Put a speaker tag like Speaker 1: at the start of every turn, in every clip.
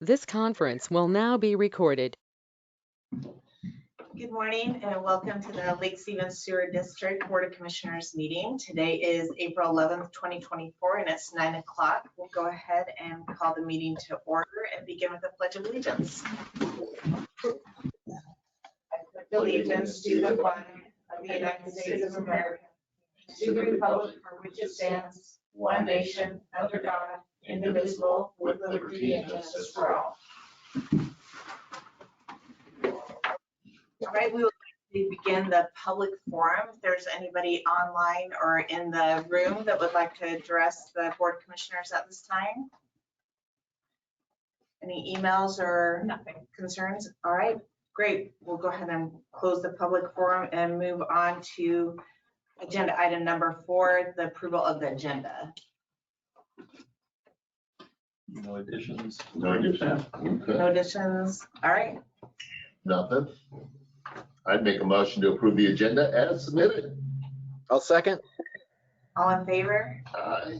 Speaker 1: This conference will now be recorded.
Speaker 2: Good morning and welcome to the Lake Stevens Sewer District Board of Commissioners meeting. Today is April 11th, 2024, and it's 9 o'clock. We'll go ahead and call the meeting to order and begin with the Pledge of Allegiance. I pledge allegiance to the flag of the United States of America, to the republic for which it stands, one nation, under God, indivisible, with liberty and justice for all. All right, we would like to begin the public forum. If there's anybody online or in the room that would like to address the Board of Commissioners at this time? Any emails or concerns? All right, great. We'll go ahead and close the public forum and move on to agenda item number 4, the approval of the agenda.
Speaker 3: No additions.
Speaker 4: No additions. Okay.
Speaker 2: No additions. All right,
Speaker 4: Nothing. I'd make a motion to approve the agenda as submitted.
Speaker 5: I'll second.
Speaker 2: all in favor?
Speaker 4: Aye.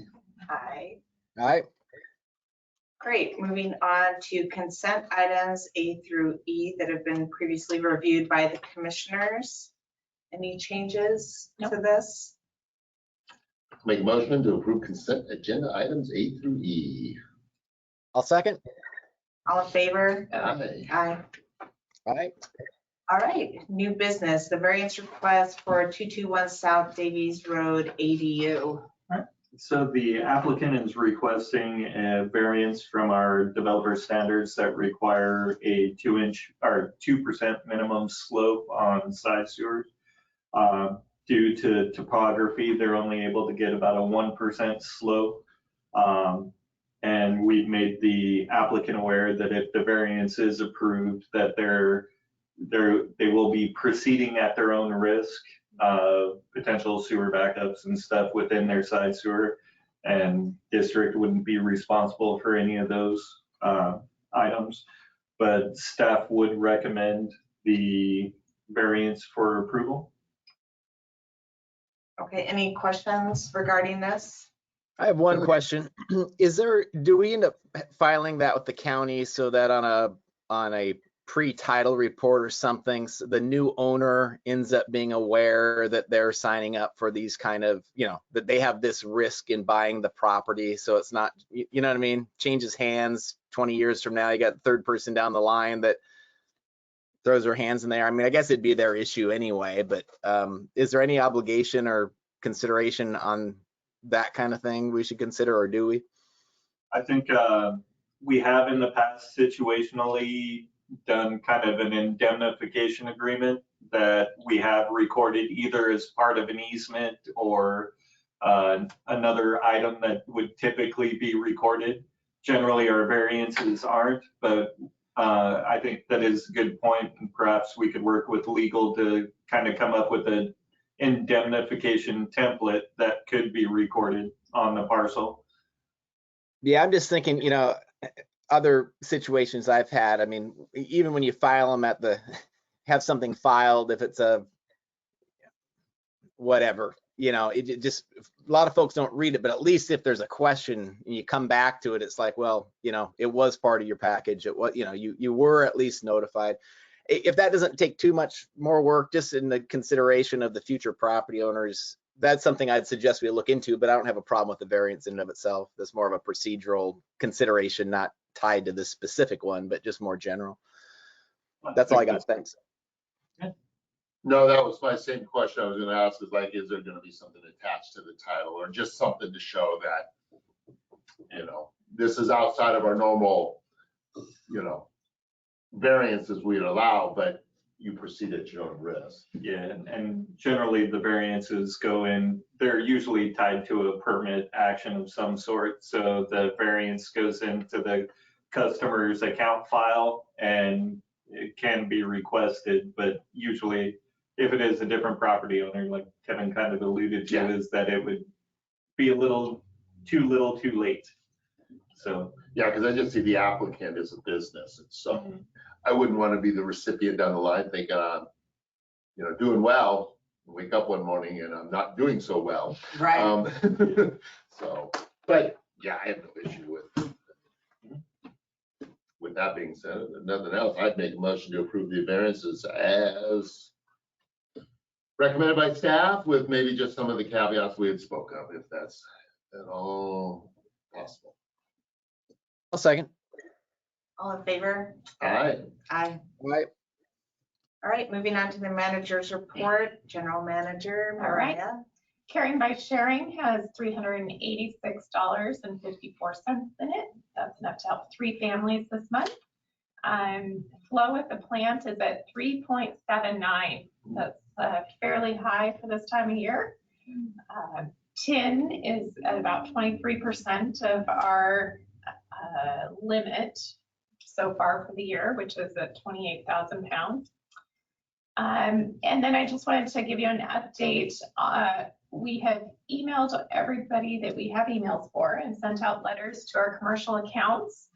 Speaker 2: Aye.
Speaker 5: All right.
Speaker 2: Great, moving on to consent items A through E that have been previously reviewed by the commissioners. Any changes to this?
Speaker 4: Make a motion to approve consent agenda items A through E.
Speaker 5: I'll second.
Speaker 2: All in favor?
Speaker 4: Aye.
Speaker 2: Aye.
Speaker 5: All right.
Speaker 2: All right, new business, the variance request for 221 South Davies Road ADU.
Speaker 3: So the applicant is requesting a variance from our developer standards that require a 2-inch or 2% minimum slope on side sewers. Due to topography, they're only able to get about a 1% slope. And we've made the applicant aware that if the variance is approved, that they will be proceeding at their own risk of potential sewer backups and stuff within their side sewer, and district wouldn't be responsible for any of those items. But staff would recommend the variance for approval.
Speaker 2: Okay, any questions regarding this?
Speaker 5: I have one question. Do we end up filing that with the county so that on a pre-title report or something, so the new owner ends up being aware that they're signing up for these kind of, that they have this risk in buying the property, so it's not, you know what I mean, changes hands 20 years from now, you got the third person down the line that throws their hands in there. I mean, I guess it'd be their issue anyway, but is there any obligation or consideration on that kind of thing we should consider, or do we?
Speaker 3: I think we have in the past situationally done kind of an indemnification agreement that we have recorded either as part of an easement or another item that would typically be recorded. Generally, our variances aren't, but I think that is a good point, and perhaps we could work with legal to kind of come up with an indemnification template that could be recorded on the parcel.
Speaker 5: Yeah, I'm just thinking, other situations I've had, I mean, even when you file them have something filed, if it's a whatever, it just, a lot of folks don't read it, but at least if there's a question and you come back to it, it's like, well, it was part of your package. It was, you were at least notified. If that doesn't take too much more work, just in the consideration of the future property owners, that's something I'd suggest we look into, but I don't have a problem with the variance in and of itself. That's more of a procedural consideration, not tied to this specific one, but just more general. That's all I got. Thanks.
Speaker 4: No, that was my same question I was going to ask, is like, is there going to be something attached to the title or just something to show that, this is outside of our normal, variances we'd allow, but you proceed at your own risk.
Speaker 3: Yeah, and generally the variances go in, they're usually tied to a permit action of some sort. So the variance goes into the customer's account file and it can be requested, but usually if it is a different property owner, like Kevin kind of alluded to, is that it would be a little too late. So
Speaker 4: yeah, because I just see the applicant as a business, and so I wouldn't want to be the recipient down the line thinking I'm, doing well, wake up one morning and I'm not doing so well.
Speaker 2: Right.
Speaker 4: So, but yeah, I have no issue with that being said, if nothing else, I'd make a motion to approve the variances as recommended by staff with maybe just some of the caveats we had spoke of, if that's at all possible.
Speaker 5: I'll second.
Speaker 2: All in favor?
Speaker 4: Aye.
Speaker 2: Aye.
Speaker 5: Right.
Speaker 2: All right, moving on to the manager's report, General Manager
Speaker 6: All right.
Speaker 2: Mariah.
Speaker 6: Caring by Sharing has $386.54 in it. That's enough to help 3 families this month. Flow at the plant is at 3.79. That's fairly high for this time of year. Tin is at about 23% of our limit so far for the year, which is at 28,000 pounds. And then I just wanted to give you an update. We have emailed everybody that we have emails for and sent out letters to our commercial accounts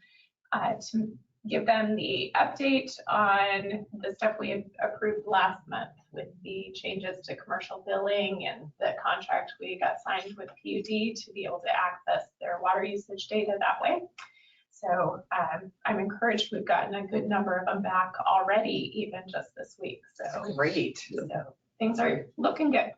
Speaker 6: to give them the update on the stuff we approved last month with the changes to commercial billing and the contract we got signed with PUD to be able to access their water usage data that way. So I'm encouraged we've gotten a good number of them back already, even just this week. So
Speaker 2: Great.
Speaker 6: things are looking good.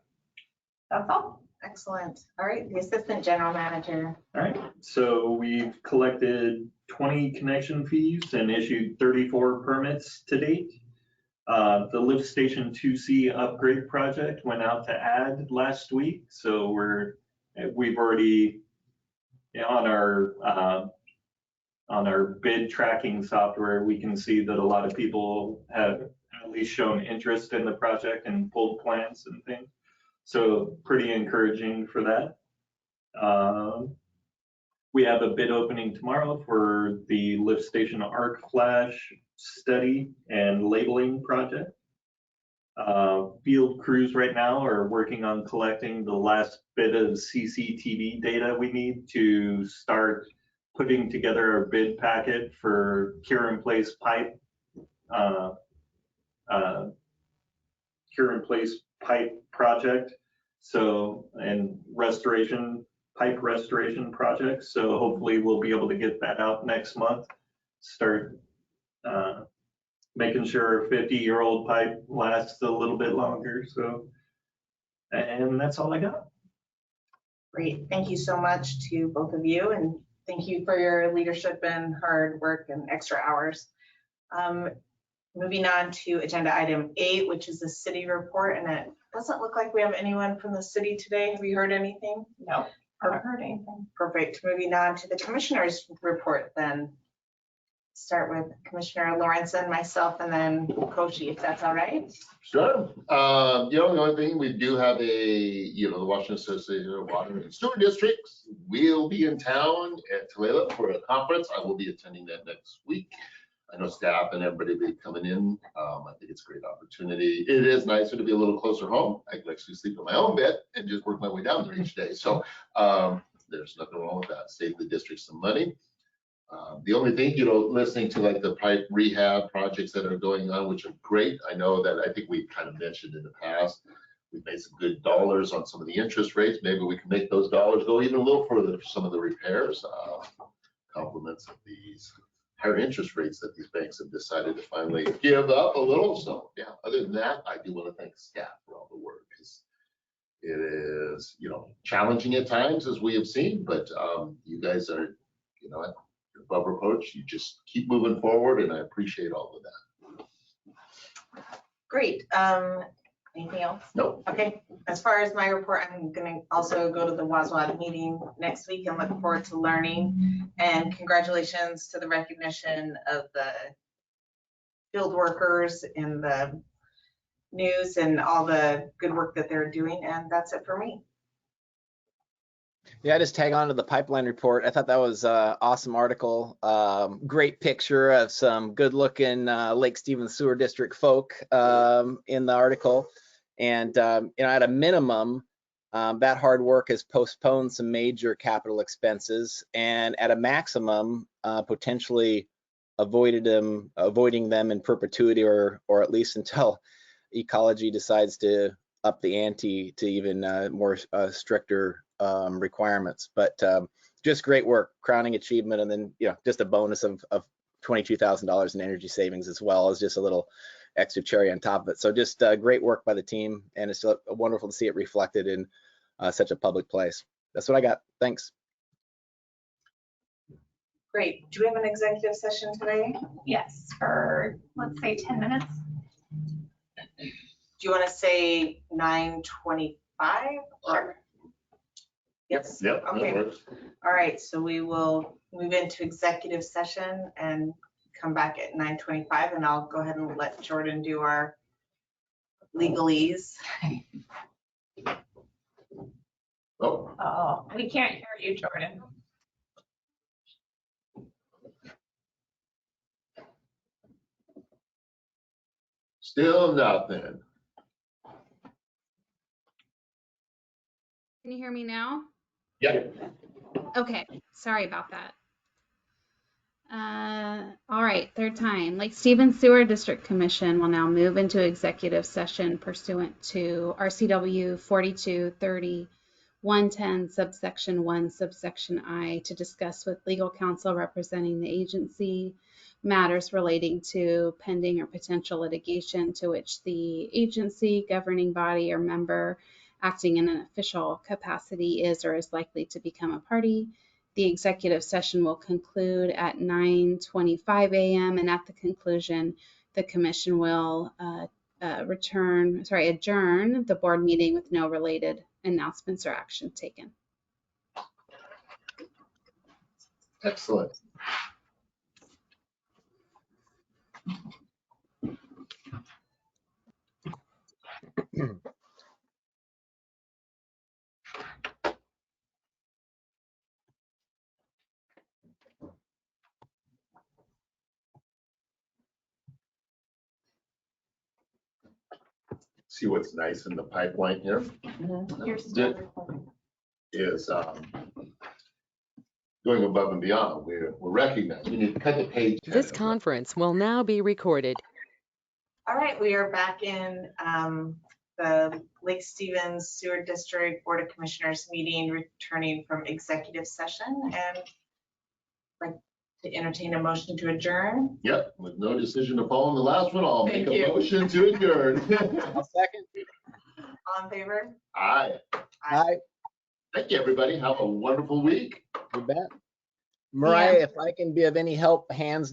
Speaker 6: That's all.
Speaker 2: Excellent. All right, the Assistant General Manager.
Speaker 3: All right, so we've collected 20 connection fees and issued 34 permits to date. The lift station 2C upgrade project went out to add last week, so we've already on our bid tracking software, we can see that a lot of people have at least shown interest in the project and pulled plans and things. So pretty encouraging for that. We have a bid opening tomorrow for the lift station arc flash study and labeling project. Field crews right now are working on collecting the last bit of CCTV data we need to start putting together our bid packet for cure-in-place pipe, cure-in-place pipe project. So, and pipe restoration project. So hopefully we'll be able to get that out next month. Start making sure a 50-year-old pipe lasts a little bit longer. So, and that's all I got.
Speaker 2: Great. Thank you so much to both of you, and thank you for your leadership and hard work and extra hours. Moving on to agenda item 8, which is the city report, and it doesn't look like we have anyone from the city today. Have you heard anything?
Speaker 6: No, I haven't heard anything.
Speaker 2: Perfect. Moving on to the commissioner's report then. Start with Commissioner Lawrenson, myself, and then Koshi, if that's all right.
Speaker 4: Sure. The only thing, we do have the Washington Association of Water and Sewer Districts will be in town at Tulalip for a conference. I will be attending that next week. I know staff and everybody will be coming in. I think it's a great opportunity. It is nicer to be a little closer home. I can actually sleep in my own bed and just work my way down there each day. So there's nothing wrong with that. Save the district some money. The only thing, listening to like the pipe rehab projects that are going on, which are great. I know that I think we kind of mentioned in the past, we've made some good dollars on some of the interest rates. Maybe we can make those dollars go even a little further for some of the repairs. Compliments of these higher interest rates that these banks have decided to finally give up a little. So yeah, other than that, I do want to thank staff for all the work. It is, challenging at times, as we have seen, but you guys are, above reproach. You just keep moving forward, and I appreciate all of that.
Speaker 2: Great. Anything else?
Speaker 4: Nope.
Speaker 2: Okay. As far as my report, I'm going to also go to the WASWAD meeting next week and look forward to learning. And congratulations to the recognition of the field workers in the news and all the good work that they're doing. And that's it for me.
Speaker 5: Yeah, I just tag on to the pipeline report. I thought that was an awesome article. Great picture of some good looking Lake Stevens Sewer District folk in the article. And at a minimum, that hard work has postponed some major capital expenses, and at a maximum, potentially avoiding them in perpetuity, or at least until ecology decides to up the ante to even more stricter requirements. But just great work, crowning achievement, and then just a bonus of $22,000 in energy savings, as well as just a little extra cherry on top of it. So just great work by the team, and it's wonderful to see it reflected in such a public place. That's what I got. Thanks.
Speaker 2: Great. Do we have an executive session today?
Speaker 6: Yes, for, let's say, 10 minutes.
Speaker 2: Do you want to say 9:25 or? Yes.
Speaker 4: Yep, that
Speaker 2: Okay.
Speaker 4: works.
Speaker 2: All right, so we will move into executive session and come back at 9:25, and I'll go ahead and let Jordan do our legalese.
Speaker 4: Oh,
Speaker 6: Oh, we can't hear you, Jordan.
Speaker 4: still nothing.
Speaker 7: Can you hear me now?
Speaker 4: Yeah.
Speaker 7: Okay, sorry about that. All right, third time. Lake Stevens Sewer District Commission will now move into executive session pursuant to RCW 4230-110 subsection 1 subsection I to discuss with legal counsel representing the agency matters relating to pending or potential litigation to which the agency, governing body, or member acting in an official capacity is or is likely to become a party. The executive session will conclude at 9:25 a.m. and at the conclusion, the commission will adjourn the board meeting with no related announcements or action taken.
Speaker 4: Excellent. See what's nice in the pipeline here
Speaker 6: You're still
Speaker 4: Did-
Speaker 6: recording.
Speaker 4: is going above and beyond. We're recognized. We need to cut the page.
Speaker 1: This conference will now be recorded.
Speaker 2: All right, we are back in the Lake Stevens Sewer District Board of Commissioners meeting, returning from executive session, and like to entertain a motion to adjourn.
Speaker 4: Yep, with no decision to follow on the last one, I'll make
Speaker 2: Thank
Speaker 4: a
Speaker 2: you.
Speaker 4: motion to adjourn.
Speaker 5: I'll second.
Speaker 2: All in favor?
Speaker 4: Aye.
Speaker 5: Hi,
Speaker 4: Thank you, everybody. Have a wonderful week.
Speaker 5: you bet. Mariah, if I can be of any help, hands